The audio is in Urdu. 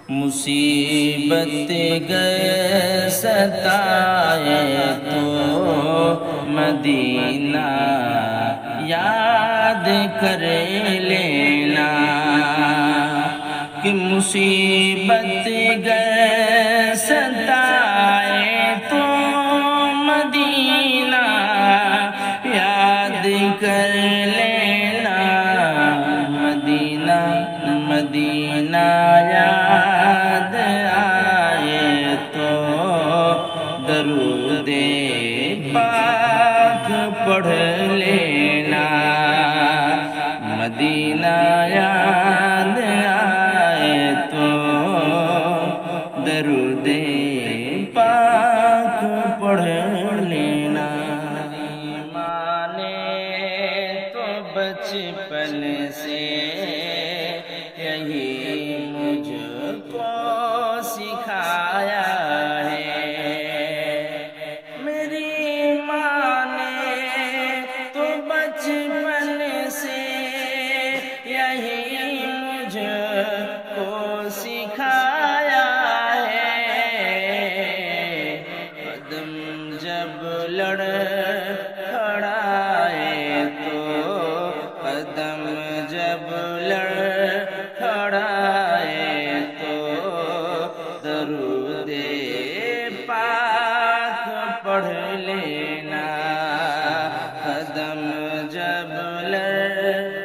مصیبت گئے ستائے تو مدینہ یاد کر لینا کہ مصیبت گئے ستائے تو مدینہ یاد کر لینا مدینہ مدینہ یاد آئے تو درود پاک پڑھ لینا مدینہ یاد آئے تو درود پاک پڑھ لینا ماں نے تو بچپن سے یہی مجھ کو سکھایا ہے میری ماں نے تو بچپن سے یہی مجھ کو سکھایا ہے قدم جب لڑ کھڑائے تو قدم جب لڑ کھڑائے تو درود پاک پڑھ لینا قدم جب لڑ